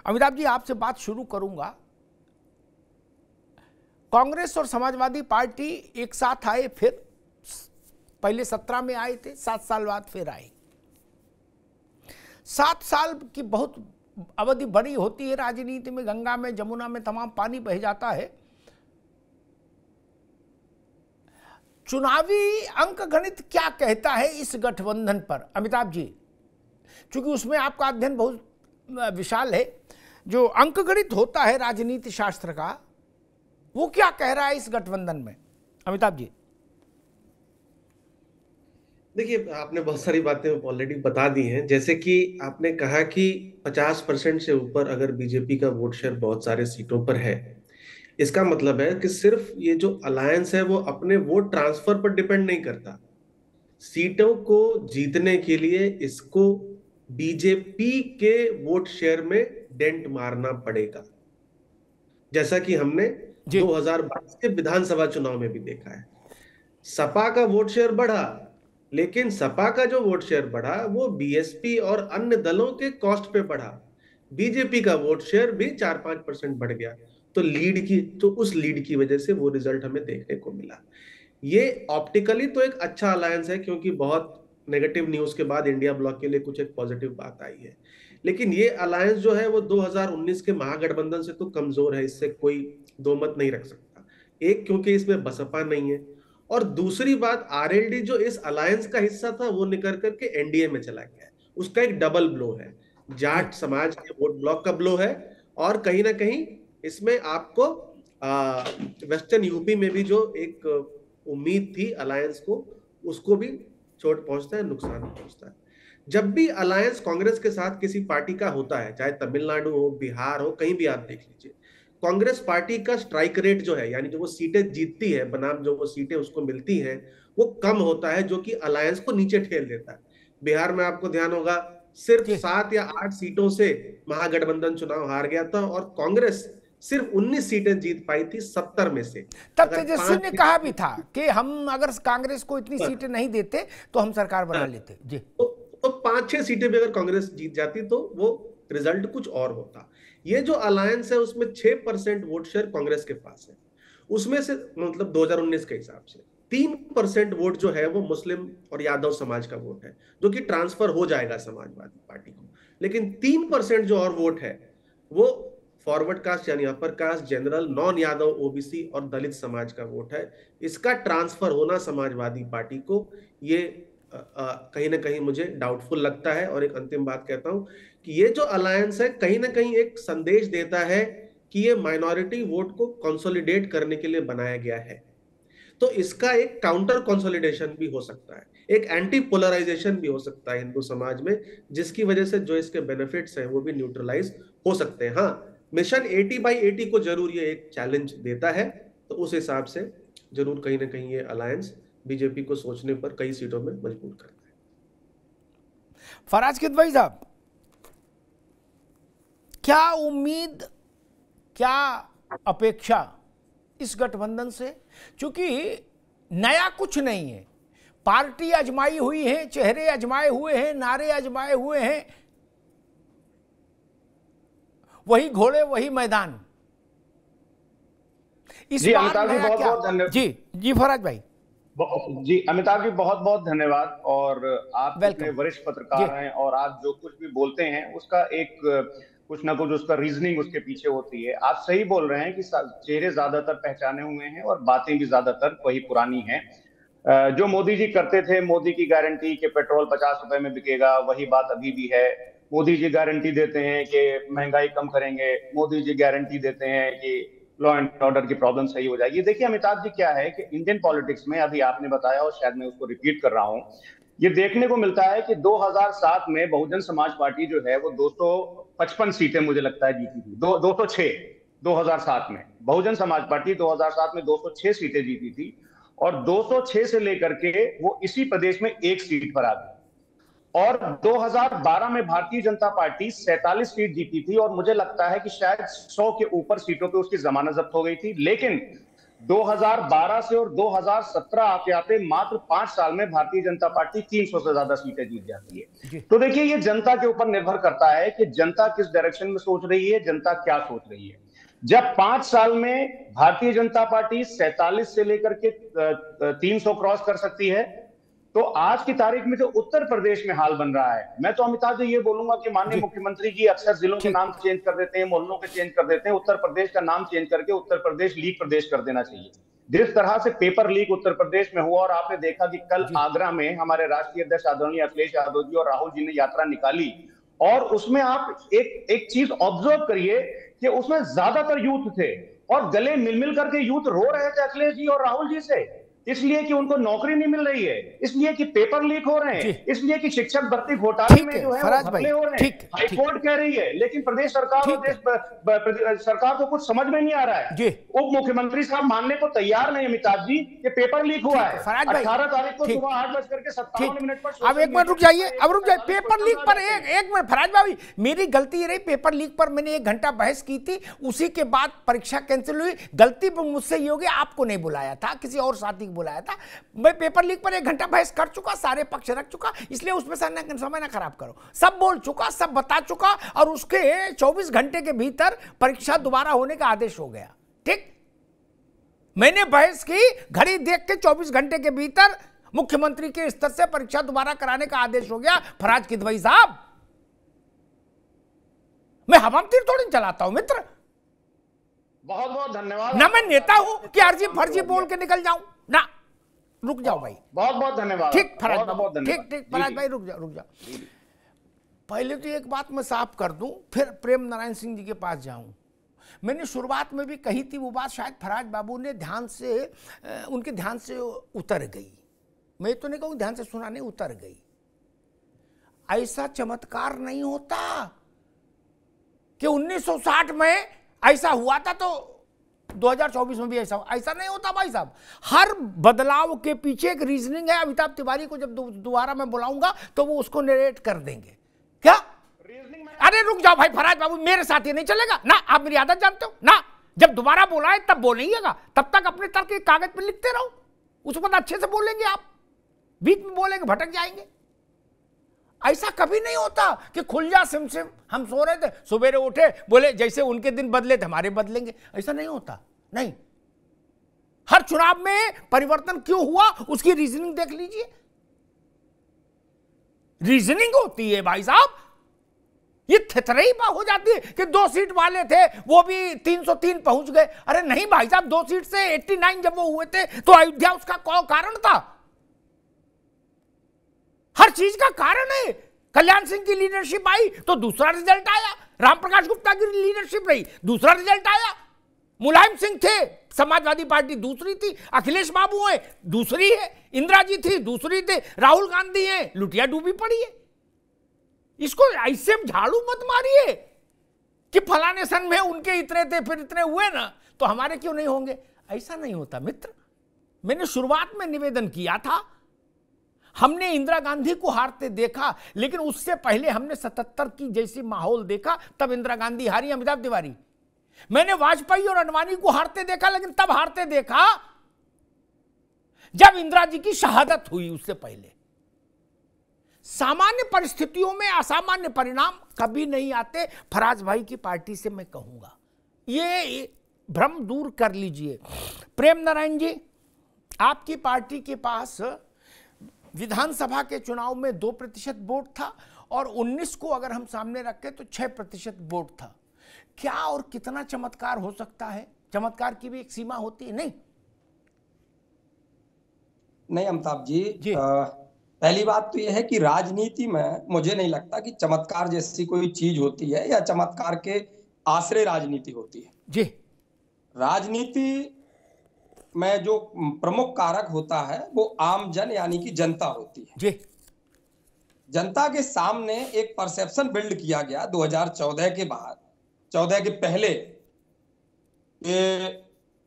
अमिताभ जी, आपसे बात शुरू करूंगा। कांग्रेस और समाजवादी पार्टी एक साथ आए, फिर पहले 17 में आए थे, 7 साल बाद फिर आए। 7 साल की बहुत अवधि बड़ी होती है राजनीति में। गंगा में, जमुना में तमाम पानी बह जाता है। चुनावी अंक गणित क्या कहता है इस गठबंधन पर, अमिताभ जी? क्योंकि उसमें आपका अध्ययन बहुत विशाल है। जो अंक गणित होता है राजनीति शास्त्र का, वो क्या कह रहा है इस गठबंधन में, अमिताभ जी? देखिए, आपने बहुत सारी बातें ऑलरेडी बता दी हैं। जैसे कि आपने कहा कि 50% से ऊपर अगर बीजेपी का वोट शेयर बहुत सारे सीटों पर है, इसका मतलब है कि सिर्फ ये जो अलायंस है वो अपने वोट ट्रांसफर पर डिपेंड नहीं करता। सीटों को जीतने के लिए इसको बीजेपी के वोट शेयर में डेंट मारना पड़ेगा, जैसा कि हमने जी 2022 के विधानसभा चुनाव में भी देखा है। सपा का वोट शेयर बढ़ा, लेकिन सपा का जो वोट शेयर बढ़ा वो बीएसपी और अन्य दलों के कॉस्ट पे बढ़ा। बीजेपी का वोट शेयर भी 4-5% बढ़ गया। तो उस लीड की वजह से वो रिजल्ट हमें देखने को मिला। ये ऑप्टिकली तो एक अच्छा अलायंस है, क्योंकि बहुत नेगेटिव न्यूज के बाद इंडिया ब्लॉक के लिए कुछ एक पॉजिटिव बात आई है। लेकिन ये अलायंस जो है वो 2019 के महागठबंधन से तो कमजोर है, इससे कोई दो मत नहीं रख सकता। एक, क्योंकि इसमें बसपा नहीं है, और दूसरी बात, आरएलडी जो इस अलायंस का हिस्सा था वो निकल करके एनडीए में चला गया है। उसका एक डबल ब्लो है, जी जाट समाज के वोट ब्लॉक का ब्लो है, और कहीं ना कहीं इसमें आपको वेस्टर्न यूपी में भी जो एक उम्मीद थी अलायंस को, उसको भी चोट पहुंचता है, नुकसान पहुंचता है। जब भी अलायंस कांग्रेस के साथ किसी पार्टी का होता है, चाहे तमिलनाडु हो, बिहार हो, कहीं भी आप देख लीजिए, कांग्रेस पार्टी का स्ट्राइक रेट जो है, यानी जो वो सीटें जीतती है बनाम जो वो सीटें उसको मिलती हैं, वो कम होता है, जो कि अलायंस को नीचे ठेल देता है। बिहार में आपको ध्यान होगा, सिर्फ जी 7 या 8 सीटों से महागठबंधन चुनाव हार गया था, और कांग्रेस सिर्फ 19 सीटें जीत पाई थी 70 में से। तब अगर तेजस्वी ने 5 कहा भी था कि हम अगर कांग्रेस को इतनी सीटें नहीं देते तो हम सरकार बना लेते। जी तो, तो 5-6 सीटें भी अगर कांग्रेस जीत जाती तो वो रिजल्ट कुछ और होता। ये जो अलायंस है उसमें 6% वोट शेयर कांग्रेस के पास है। उसमें से मतलब 2019 के हिसाब से 3% वोट जो है वो मुस्लिम और यादव समाज का वोट है, जो कि ट्रांसफर हो जाएगा समाजवादी पार्टी को। लेकिन 3% जो और वोट है वो फॉरवर्ड कास्ट यानी upper caste, general, non Yadav, OBC और दलित समाज का वोट है। इसका ट्रांसफर होना समाजवादी पार्टी को, ये कहीं ना कहीं मुझे डाउटफुल लगता है। और एक अंतिम बात कहता हूं कि ये जो अलायंस है कहीं ना कहीं एक संदेश देता है कि ये माइनॉरिटी वोट को कंसोलिडेट करने के लिए बनाया गया है। तो इसका एक काउंटर कंसोलिडेशन भी हो सकता है, एक एंटी पोलराइजेशन भी हो सकता है हिंदू समाज में, जिसकी वजह से जो इसके बेनिफिट्स हैं वो भी न्यूट्रलाइज हो सकते हैं। हाँ, मिशन 80/80 को जरूर ये एक चैलेंज देता है। तो उस हिसाब से जरूर कहीं ना कहीं ये अलायंस बीजेपी को सोचने पर कई सीटों में मजबूर करता है। फराज किदवई साहब, क्या उम्मीद, क्या अपेक्षा इस गठबंधन से? क्योंकि नया कुछ नहीं है। पार्टी आजमाई हुई है, चेहरे आजमाए हुए हैं, नारे आजमाए हुए हैं, वही घोड़े वही मैदान। इस जी बार अमिताभ जी नया बहुत क्या? बहुत धन्यवाद। जी जी फराज भाई। जी अमिताभ जी बहुत बहुत धन्यवाद। और आप इतने वेलकम। वरिष्ठ जी पत्रकार हैं और आप जो कुछ भी बोलते हैं उसका एक कुछ ना कुछ उसका रीजनिंग उसके पीछे होती है। आप सही बोल रहे हैं कि चेहरे ज्यादातर पहचाने हुए हैं और बातें भी ज्यादातर वही पुरानी हैं। जो मोदी जी करते थे, मोदी की गारंटी कि पेट्रोल 50 रुपए में बिकेगा, वही बात अभी भी है। मोदी जी गारंटी देते हैं कि महंगाई कम करेंगे, मोदी जी गारंटी देते हैं कि लॉ एंड ऑर्डर की प्रॉब्लम सही हो जाएगी। देखिए अमिताभ जी, क्या है कि इंडियन पॉलिटिक्स में अभी आपने बताया और शायद मैं उसको रिपीट कर रहा हूं, ये देखने को मिलता है कि 2007 में बहुजन समाज पार्टी जो है वो 255 सीटें मुझे लगता है जीती थी। 206 2007 में बहुजन समाज पार्टी 2007 में 206 सीटें जीती थी, और 206 से लेकर के वो इसी प्रदेश में एक सीट पर आ गई। और 2012 में भारतीय जनता पार्टी 47 सीट जीती थी, और मुझे लगता है कि शायद 100 के ऊपर सीटों पे उसकी जमानत जब्त हो गई थी। लेकिन 2012 से और 2017 आते आते मात्र 5 साल में भारतीय जनता पार्टी 300 से ज्यादा सीटें जीत जाती है। तो देखिए, ये जनता के ऊपर निर्भर करता है कि जनता किस डायरेक्शन में सोच रही है, जनता क्या सोच रही है। जब 5 साल में भारतीय जनता पार्टी 47 से लेकर के 300 क्रॉस कर सकती है, तो आज की तारीख में जो उत्तर प्रदेश में हाल बन रहा है, मैं तो अमिताभ जी ये बोलूंगा कि माननीय मुख्यमंत्री जी अक्सर जिलों के नाम चेंज कर देते हैं, मोहल्लों के चेंज कर देते हैं, उत्तर प्रदेश का नाम चेंज करके उत्तर प्रदेश लीग प्रदेश कर देना चाहिए। जिस तरह से पेपर लीक उत्तर प्रदेश में हुआ, और आपने देखा कि कल आगरा में हमारे राष्ट्रीय अध्यक्ष आदरणीय अखिलेश यादव जी और राहुल जी ने यात्रा निकाली, और उसमें आप एक चीज ऑब्जर्व करिए कि उसमें ज्यादातर यूथ थे और गले मिल मिल करके यूथ रो रहे थे अखिलेश जी और राहुल जी से, इसलिए कि उनको नौकरी नहीं मिल रही है, इसलिए कि पेपर लीक हो रहे हैं, इसलिए कि शिक्षक भर्ती घोटाले में जो है वो घपले हो रहे हैं। हाईकोर्ट कह रही है, लेकिन प्रदेश सरकार और सरकार को कुछ समझ में नहीं आ रहा है। उप मुख्यमंत्री साहब मानने को तैयार नहीं अमिताभ जी कि पेपर लीक हुआ है। 18 तारीख को सुबह 8:57 पर। अब एक मिनट रुक जाइए, अब रुक जाइए। पेपर लीक पर एक मिनट फराज भाई, मेरी गलती ये रही, पेपर लीक पर मैंने 1 घंटा बहस की थी, उसी के बाद परीक्षा कैंसिल हुई। गलती मुझसे ये होगी, आपको नहीं बुलाया था, किसी और साथी बुलाया था। मैं पेपर लीक पर 1 घंटा बहस कर चुका, सारे पक्ष रख चुका, इसलिए उसमें समय ना खराब करो। सब बोल चुका, सब बता चुका, और उसके 24 घंटे के भीतर परीक्षा दोबारा होने का आदेश हो गया। ठीक, मैंने बहस की, घड़ी देख के 24 घंटे के भीतर मुख्यमंत्री के स्तर से परीक्षा दोबारा कराने का आदेश हो गया। फराज किदवई साहब, मैं हवाम तीर थोड़ी चलाता हूं मित्र। बहुत बहुत धन्यवाद। ना मैं नेता हूं कि अर्जी फर्जी बोल के निकल जाऊं ना। रुक जाओ भाई, बहुत बहुत धन्यवाद। ठीक फराज, ठीक फराज भाई, रुक जाओ। पहले तो एक बात मैं साफ कर दूं, फिर प्रेम नारायण सिंह जी के पास जाऊं। मैंने शुरुआत में भी कही थी वो बात, शायद फराज बाबू ने ध्यान से, उनके ध्यान से उतर गई। मैं तो नहीं कहूँ ध्यान से सुना, नहीं उतर गई। ऐसा चमत्कार नहीं होता कि 1960 में ऐसा हुआ था तो 2024 में भी ऐसा नहीं होता भाई साहब। हर बदलाव के पीछे एक रीजनिंग है। अमिताभ तिवारी को जब दोबारा मैं बुलाऊंगा तो वो उसको नरेट कर देंगे। क्या रीजनिंग? अरे रुक जाओ भाई फराज बाबू, मेरे साथ ये नहीं चलेगा ना, आप मेरी आदत जानते हो ना। जब दोबारा बुलाए तब बोलेंगेगा, तब तक अपने तर्क कागज पे लिखते रहो, उसके बाद अच्छे से बोलेंगे। आप बीच में बोलेंगे भटक जाएंगे। ऐसा कभी नहीं होता कि खुल जा सिम सिम, हम सो रहे थे सवेरे उठे बोले जैसे उनके दिन बदले थे हमारे बदलेंगे, ऐसा नहीं होता। नहीं, हर चुनाव में परिवर्तन क्यों हुआ उसकी रीजनिंग देख लीजिए। रीजनिंग होती है भाई साहब। ये थेथरई हो जाती है कि 2 सीट वाले थे वो भी 303 पहुंच गए। अरे नहीं भाई साहब, 2 सीट से 89 जब वो हुए थे तो अयोध्या उसका कारण था। हर चीज का कारण है। कल्याण सिंह की लीडरशिप आई तो दूसरा रिजल्ट आया, रामप्रकाश गुप्ता की लीडरशिप रही, दूसरा रिजल्ट आया। मुलायम सिंह थे, समाजवादी पार्टी दूसरी थी, अखिलेश बाबू है दूसरी है, इंदिरा जी थी दूसरी थे, राहुल गांधी है, लुटिया डूबी पड़ी है। इसको ऐसे झाड़ू मत मारिए कि फलाने सन में उनके इतने थे फिर इतने हुए ना तो हमारे क्यों नहीं होंगे। ऐसा नहीं होता मित्र। मैंने शुरुआत में निवेदन किया था, हमने इंदिरा गांधी को हारते देखा, लेकिन उससे पहले हमने 77 की जैसी माहौल देखा, तब इंदिरा गांधी हारी। अमिताभ तिवारी, मैंने वाजपेयी और अडवाणी को हारते देखा, लेकिन तब हारते देखा जब इंदिरा जी की शहादत हुई। उससे पहले सामान्य परिस्थितियों में असामान्य परिणाम कभी नहीं आते। फराज भाई की पार्टी से मैं कहूंगा ये भ्रम दूर कर लीजिए। प्रेम नारायण जी, आपकी पार्टी के पास विधानसभा के चुनाव में 2% वोट था और 19 को अगर हम सामने रखें तो 6% वोट था। क्या और कितना चमत्कार हो सकता है? चमत्कार की भी एक सीमा होती है। नहीं अमिताभ जी, पहली बात तो यह है कि राजनीति में मुझे नहीं लगता कि चमत्कार जैसी कोई चीज होती है या चमत्कार के आश्रय राजनीति होती है। जी, राजनीति में जो प्रमुख कारक होता है वो आम जन यानी कि जनता होती है। जी, जनता के सामने एक परसेप्शन बिल्ड किया गया 2014 के बाद, 14 के पहले,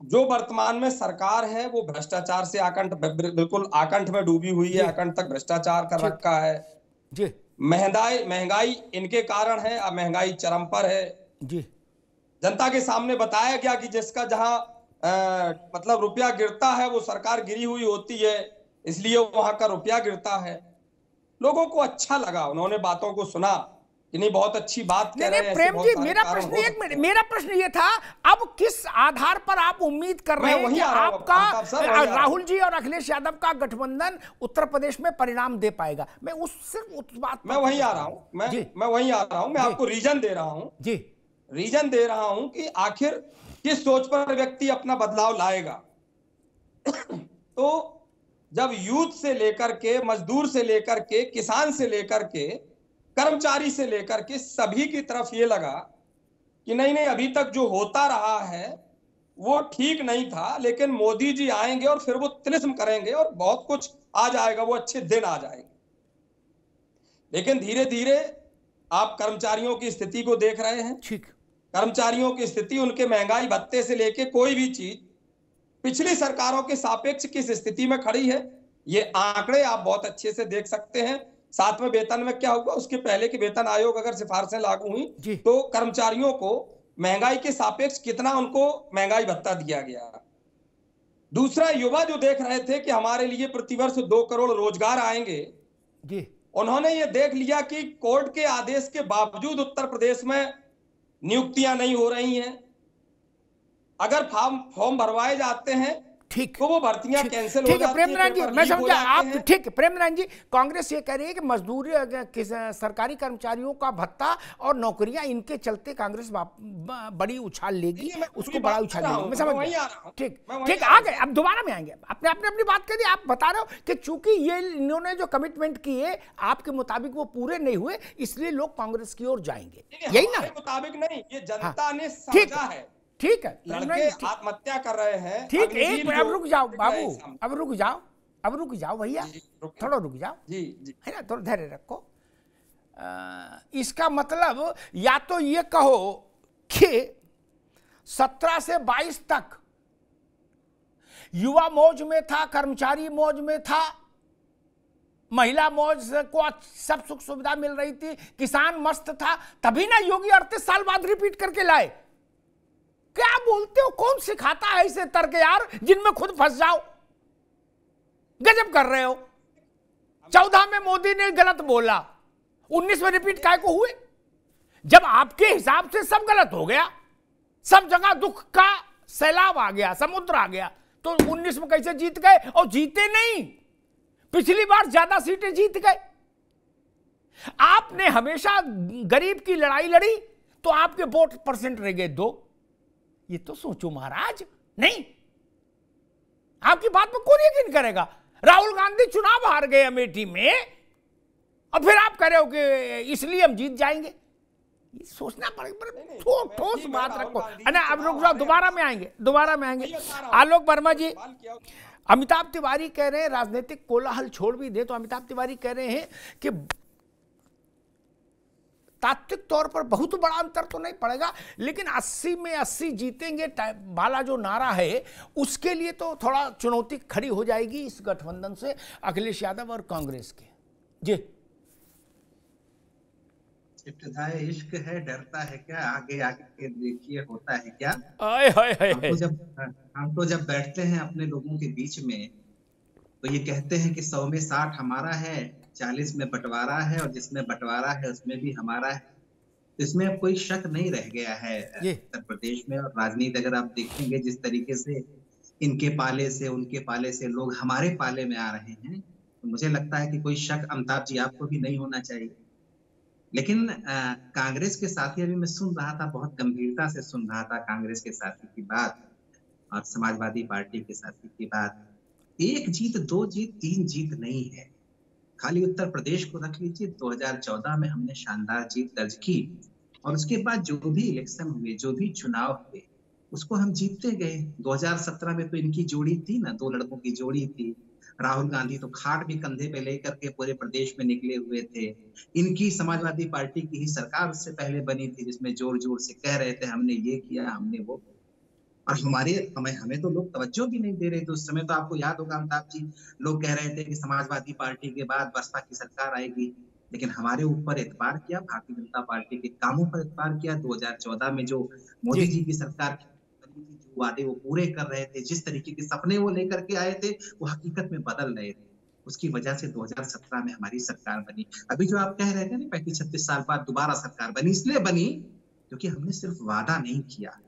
जो वर्तमान में सरकार है वो भ्रष्टाचार से बिल्कुल आकंठ में डूबी हुई है, आकंठ तक भ्रष्टाचार कर रखा है। जी, महंगाई इनके कारण है, अब महंगाई चरम पर है। जी, जनता के सामने बताया गया कि जिसका जहां मतलब रुपया गिरता है, वो सरकार गिरी हुई होती है इसलिए वहां का रुपया गिरता है। लोगों को अच्छा लगा, उन्होंने बातों को सुना कि नहीं बहुत अच्छी बात कह रहे हैं। प्रेम जी, मेरा प्रश्न एक मिनट, मेरा प्रश्न ये था, अब किस आधार पर आप उम्मीद कर रहे हैं कि आपका राहुल जी और अखिलेश यादव का गठबंधन उत्तर प्रदेश में परिणाम दे पाएगा? मैं उस बात मैं वहीं आ रहा हूं, मैं वहीं आ रहा हूं, मैं आपको रीजन दे रहा हूं जी, रीजन दे रहा हूं कि आखिर किस सोच पर व्यक्ति अपना बदलाव लाएगा। तो जब यूथ से लेकर के, मजदूर से लेकर के, किसान से लेकर के, कर्मचारी से लेकर के सभी की तरफ ये लगा कि नहीं नहीं अभी तक जो होता रहा है वो ठीक नहीं था, लेकिन मोदी जी आएंगे और फिर वो तिलिस्म करेंगे और बहुत कुछ आ जाएगा, वो अच्छे दिन आ जाएंगे। लेकिन धीरे धीरे आप कर्मचारियों की स्थिति को देख रहे हैं। ठीक, कर्मचारियों की स्थिति, उनके महंगाई भत्ते से लेके कोई भी चीज पिछली सरकारों के सापेक्ष किस स्थिति में खड़ी है, ये आंकड़े आप बहुत अच्छे से देख सकते हैं। 7वें वेतन में क्या हुआ, उसके पहले के वेतन आयोग अगर सिफारिशें लागू हुई तो कर्मचारियों को महंगाई के सापेक्ष कितना उनको महंगाई भत्ता दिया गया। दूसरा, युवा जो देख रहे थे कि हमारे लिए प्रतिवर्ष 2 करोड़ रोजगार आएंगे जी, उन्होंने ये देख लिया कि कोर्ट के आदेश के बावजूद उत्तर प्रदेश में नियुक्तियां नहीं हो रही हैं। अगर फॉर्म भरवाए जाते हैं ठीक, तो वो भर्तियां कैंसिल हो जाती हैं। प्रेम नारायण जी, मैं समझा आप, ठीक है प्रेम नारायण जी, कांग्रेस ये कह रही है कि मजदूरी, सरकारी कर्मचारियों का भत्ता और नौकरियां, इनके चलते कांग्रेस बड़ी उछाल लेगी, उसको बड़ा उछाल लेगी। मैं समझ गया, ठीक ठीक, आ गए, अब दोबारा में आएंगे। आपने अपनी बात कर दी, आप बता रहे हो कि चूंकि ये इन्होंने जो कमिटमेंट किए आपके मुताबिक वो पूरे नहीं हुए, इसलिए लोग कांग्रेस की ओर जाएंगे, यही ना? मुताबिक नहीं, ये जनता ने समझा है। ठीक है, लड़के आत्महत्या कर रहे हैं। ठीक, एक अब रुक जाओ बाबू, अब रुक जाओ भैया, थोड़ा रुक जाओ जी, है ना, थोड़ा धैर्य रखो। इसका मतलब या तो ये कहो कि 17 से 22 तक युवा मौज में था, कर्मचारी मौज में था, महिला मौज को सब सुख सुविधा मिल रही थी, किसान मस्त था, तभी ना योगी 38 साल बाद रिपीट करके लाए। क्या बोलते हो, कौन सिखाता है ऐसे तर्क यार, जिनमें खुद फंस जाओ? गजब कर रहे हो। 14 में मोदी ने गलत बोला, 19 में रिपीट काय को हुए? जब आपके हिसाब से सब गलत हो गया, सब जगह दुख का सैलाब आ गया, समुद्र आ गया, तो 19 में कैसे जीत गए? और जीते नहीं, पिछली बार ज्यादा सीटें जीत गए। आपने हमेशा गरीब की लड़ाई लड़ी तो आपके वोट परसेंट रह गए 2। ये तो सोचो महाराज, नहीं आपकी बात में कौन यकीन करेगा? राहुल गांधी चुनाव हार गए अमेठी में और फिर आप कह रहे हो कि इसलिए हम जीत जाएंगे। ये सोचना पड़ेगा, ठोस बात रखो। अब रुक जाओ, दोबारा में आएंगे। आलोक वर्मा जी, अमिताभ तिवारी कह रहे हैं राजनीतिक कोलाहल छोड़ भी दे, तो अमिताभ तिवारी कह रहे हैं कि तात्विक तौर पर बहुत बड़ा अंतर तो नहीं पड़ेगा, लेकिन 80 में 80 जीतेंगे वाला जो नारा है उसके लिए तो थोड़ा चुनौती खड़ी हो जाएगी इस गठबंधन से, अखिलेश यादव और कांग्रेस के। जी, इब्तिदाई इश्क है, डरता है क्या, आगे आगे देखिए होता है क्या। हम तो जब बैठते हैं अपने लोगों के बीच में तो ये कहते हैं कि 100 में 60 हमारा है, 40 में बंटवारा है, और जिसमें बंटवारा है उसमें भी हमारा है। तो इसमें अब कोई शक नहीं रह गया है उत्तर प्रदेश में। और राजनीति अगर आप देखेंगे जिस तरीके से इनके पाले से उनके पाले से लोग हमारे पाले में आ रहे हैं, तो मुझे लगता है कि कोई शक अमिताभ जी आपको भी नहीं होना चाहिए। लेकिन कांग्रेस के साथी, अभी मैं सुन रहा था, बहुत गंभीरता से सुन रहा था कांग्रेस के साथी की बात और समाजवादी पार्टी के साथी की बात। 1 जीत 2 जीत 3 जीत नहीं है, खाली उत्तर प्रदेश को रख लीजिए। 2014 में हमने शानदार जीत दर्ज की और उसके बाद जो भी इलेक्शन हुए, जो भी चुनाव हुए, उसको हम जीतते गए। 2017 में तो इनकी जोड़ी थी ना, 2 लड़कों की जोड़ी थी। राहुल गांधी तो खाट भी कंधे पे लेकर के पूरे प्रदेश में निकले हुए थे। इनकी समाजवादी पार्टी की ही सरकार उससे पहले बनी थी, जिसमें जोर जोर से कह रहे थे हमने ये किया, हमने वो। और हमें तो लोग तवज्जो भी नहीं दे रहे थे उस समय। तो आपको याद होगा अमिताभ जी, लोग कह रहे थे कि समाजवादी पार्टी के बाद बसपा की सरकार आएगी, लेकिन हमारे ऊपर एतबार किया, भारतीय जनता पार्टी के कामों पर एतबार किया। 2014 में जो मोदी जी की सरकार वादे वो पूरे कर रहे थे, जिस तरीके के सपने वो लेकर के आए थे वो हकीकत में बदल रहे थे। उसकी वजह से 2017 में हमारी सरकार बनी। अभी जो आप कह रहे थे ना 35-36 साल बाद दोबारा सरकार बनी, इसलिए बनी क्योंकि हमने सिर्फ वादा नहीं किया,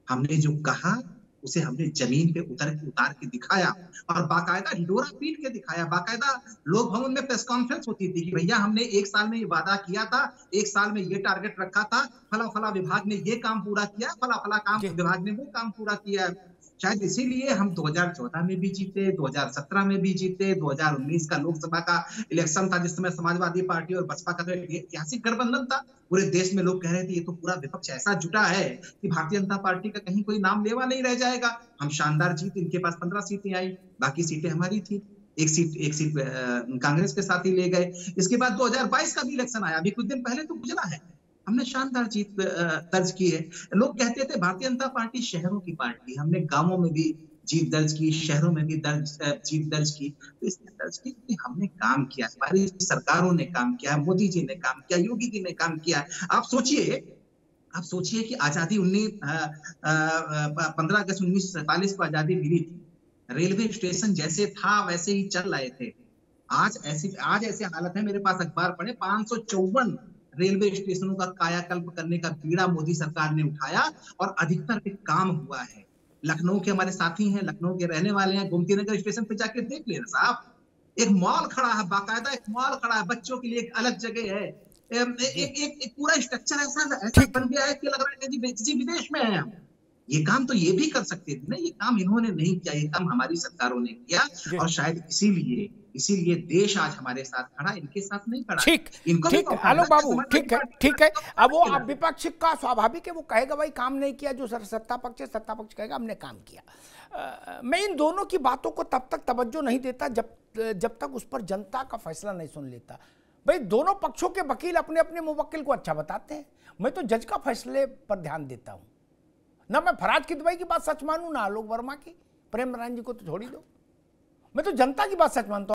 हमने जो कहा उसे हमने जमीन पे उतार के दिखाया और बाकायदा ढिंढोरा पीट के दिखाया। बाकायदा लोक भवन में प्रेस कॉन्फ्रेंस होती थी कि भैया हमने 1 साल में ये वादा किया था, 1 साल में ये टारगेट रखा था, फला फला विभाग ने ये काम पूरा किया, फला फला काम विभाग ने वो काम पूरा किया। शायद इसीलिए हम 2014 में भी जीते, 2017 में भी जीते, 2019 का लोकसभा का इलेक्शन था जिस समय समाजवादी पार्टी और बसपा का ऐतिहासिक गठबंधन था। पूरे देश में लोग कह रहे थे ये तो पूरा विपक्ष ऐसा जुटा है कि भारतीय जनता पार्टी का कहीं कोई नाम लेवा नहीं रह जाएगा। हम शानदार जीत, इनके पास 15 सीटें आई, बाकी सीटें हमारी थी। एक सीट कांग्रेस के साथ ही ले गए। इसके बाद 2022 का भी इलेक्शन आया, अभी कुछ दिन पहले तो गुजरा है, हमने शानदार जीत दर्ज की है। लोग कहते थे भारतीय जनता पार्टी शहरों की पार्टी, हमने गांवों में भी जीत दर्ज की, शहरों में भी जीत दर्ज की। तो इसलिए दर्ज की कि हमने काम किया, हमारी सरकारों ने काम किया, मोदी जी ने काम किया, योगी जी ने काम किया। आप सोचिए कि आजादी 15 अगस्त 1947 को आजादी मिली थी, रेलवे स्टेशन जैसे था वैसे ही चल रहे थे। आज ऐसी हालत है, मेरे पास अखबार पढ़े 554 रेलवे स्टेशनों का कायाकल्प करने का बीड़ा मोदी सरकार ने उठाया और अधिकतर पे काम हुआ है। लखनऊ के हमारे साथी हैं, लखनऊ के रहने वाले हैं, गोमती नगर स्टेशन पे जाके देख लेना साहब, एक मॉल खड़ा है, बाकायदा एक मॉल खड़ा है, बच्चों के लिए एक अलग जगह है, एक पूरा स्ट्रक्चर ऐसा बन गया है कि लग रहा है कि किसी विदेश में है हम। ये काम तो ये भी कर सकते थे ना, ये काम इन्होंने नहीं किया, ये काम हमारी सरकारों ने किया और शायद इसीलिए देश आज हमारे साथ खड़ा, इनके साथ नहीं खड़ा। ठीक, आलोक बाबू, ठीक है। अब वो अब विपक्ष का स्वाभाविक है, वो कहेगा भाई काम नहीं किया, जो सत्ता पक्ष कहेगा हमने काम किया। मैं इन दोनों की बातों को तब तक तवज्जो नहीं देता जब तक उस पर जनता का फैसला नहीं सुन लेता। भाई दोनों पक्षों के वकील अपने अपने मुवक्किल को अच्छा बताते हैं, मैं तो जज का फैसले पर ध्यान देता हूं। ना मैं फराज किदवई की बात सच मानूं, ना आलोक वर्मा की, प्रेम नारायण जी को तो छोड़ ही दो, मैं तो जनता की बात सच मानता हूं।